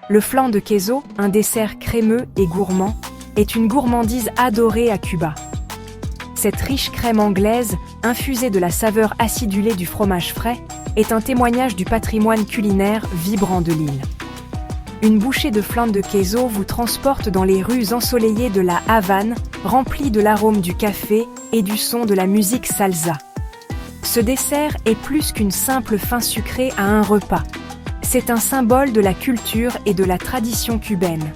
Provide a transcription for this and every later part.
Le flan de queso, un dessert crémeux et gourmand, est une gourmandise adorée à Cuba. Cette riche crème anglaise, infusée de la saveur acidulée du fromage frais, est un témoignage du patrimoine culinaire vibrant de l'île. Une bouchée de flan de queso vous transporte dans les rues ensoleillées de la Havane, remplies de l'arôme du café et du son de la musique salsa. Ce dessert est plus qu'une simple fin sucrée à un repas. C'est un symbole de la culture et de la tradition cubaine.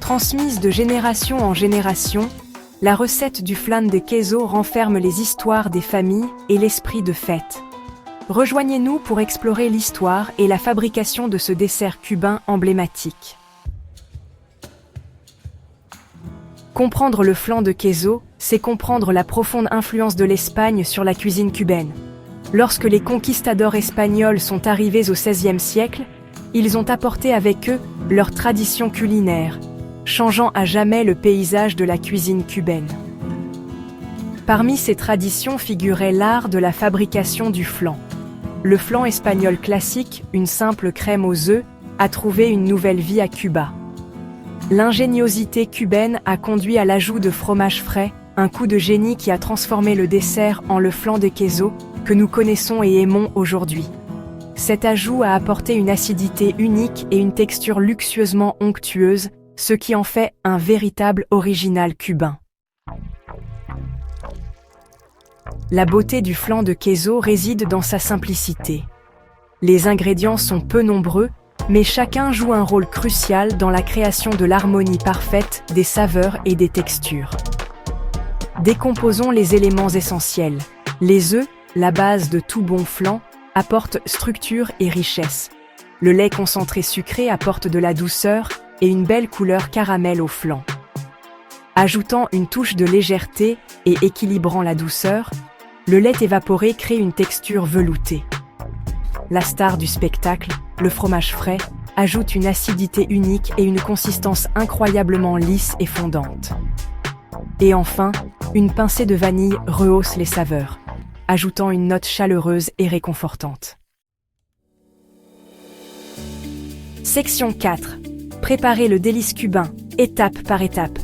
Transmise de génération en génération, la recette du flan de queso renferme les histoires des familles et l'esprit de fête. Rejoignez-nous pour explorer l'histoire et la fabrication de ce dessert cubain emblématique. Comprendre le flan de queso, c'est comprendre la profonde influence de l'Espagne sur la cuisine cubaine. Lorsque les conquistadors espagnols sont arrivés au XVIe siècle, ils ont apporté avec eux leur tradition culinaire, changeant à jamais le paysage de la cuisine cubaine. Parmi ces traditions figurait l'art de la fabrication du flan. Le flan espagnol classique, une simple crème aux œufs, a trouvé une nouvelle vie à Cuba. L'ingéniosité cubaine a conduit à l'ajout de fromage frais, un coup de génie qui a transformé le dessert en le flan de queso que nous connaissons et aimons aujourd'hui. Cet ajout a apporté une acidité unique et une texture luxueusement onctueuse, ce qui en fait un véritable original cubain. La beauté du flan de queso réside dans sa simplicité. Les ingrédients sont peu nombreux, mais chacun joue un rôle crucial dans la création de l'harmonie parfaite des saveurs et des textures. Décomposons les éléments essentiels. Les œufs, la base de tout bon flan, apportent structure et richesse. Le lait concentré sucré apporte de la douceur et une belle couleur caramel au flan. Ajoutant une touche de légèreté et équilibrant la douceur, le lait évaporé crée une texture veloutée. La star du spectacle, le fromage frais, ajoute une acidité unique et une consistance incroyablement lisse et fondante. Et enfin, une pincée de vanille rehausse les saveurs, ajoutant une note chaleureuse et réconfortante. Section 4. Préparez le délice cubain, étape par étape.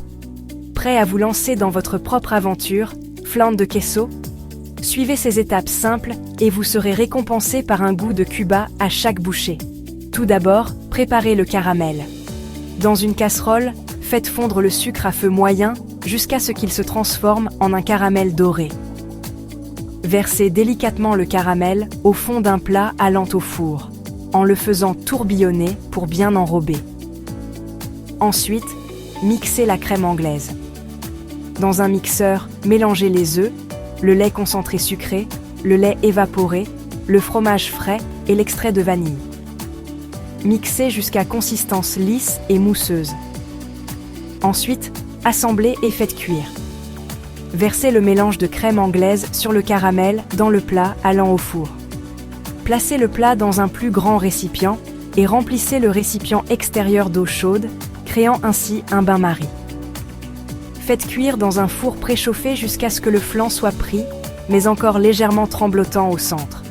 Prêt à vous lancer dans votre propre aventure, flan de queso? Suivez ces étapes simples et vous serez récompensé par un goût de Cuba à chaque bouchée. Tout d'abord, préparez le caramel. Dans une casserole, faites fondre le sucre à feu moyen jusqu'à ce qu'il se transforme en un caramel doré. Versez délicatement le caramel au fond d'un plat allant au four, en le faisant tourbillonner pour bien enrober. Ensuite, mixez la crème anglaise. Dans un mixeur, mélangez les œufs, le lait concentré sucré, le lait évaporé, le fromage frais et l'extrait de vanille. Mixez jusqu'à consistance lisse et mousseuse. Ensuite, assemblez et faites cuire. Versez le mélange de crème anglaise sur le caramel dans le plat allant au four. Placez le plat dans un plus grand récipient et remplissez le récipient extérieur d'eau chaude, créant ainsi un bain-marie. Faites cuire dans un four préchauffé jusqu'à ce que le flan soit pris, mais encore légèrement tremblotant au centre.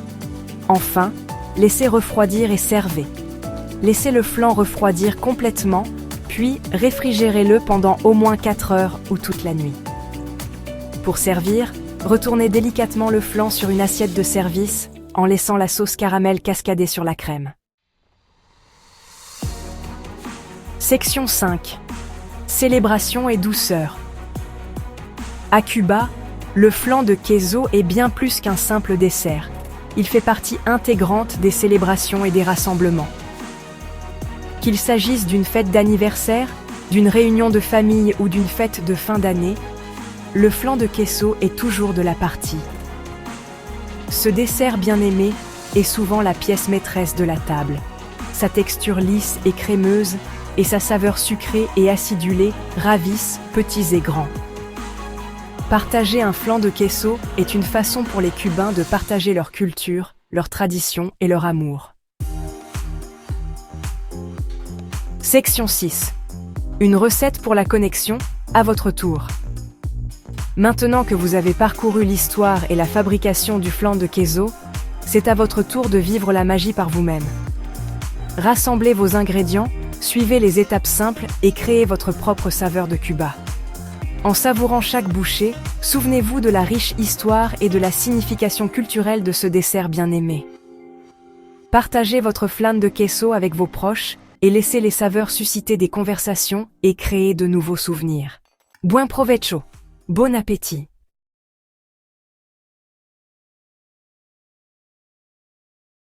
Enfin, laissez refroidir et servez. Laissez le flan refroidir complètement, puis réfrigérez-le pendant au moins 4 heures ou toute la nuit. Pour servir, retournez délicatement le flan sur une assiette de service en laissant la sauce caramel cascader sur la crème. Section 5. Célébration et douceur. À Cuba, le flan de queso est bien plus qu'un simple dessert. Il fait partie intégrante des célébrations et des rassemblements. Qu'il s'agisse d'une fête d'anniversaire, d'une réunion de famille ou d'une fête de fin d'année, le flan de queso est toujours de la partie. Ce dessert bien-aimé est souvent la pièce maîtresse de la table. Sa texture lisse et crémeuse et sa saveur sucrée et acidulée ravissent petits et grands. Partager un flan de queso est une façon pour les Cubains de partager leur culture, leur tradition et leur amour. Section 6. Une recette pour la connexion, à votre tour. Maintenant que vous avez parcouru l'histoire et la fabrication du flan de queso, c'est à votre tour de vivre la magie par vous-même. Rassemblez vos ingrédients, suivez les étapes simples et créez votre propre saveur de Cuba. En savourant chaque bouchée, souvenez-vous de la riche histoire et de la signification culturelle de ce dessert bien aimé. Partagez votre flan de queso avec vos proches et laissez les saveurs susciter des conversations et créer de nouveaux souvenirs. Buen provecho! Bon appétit!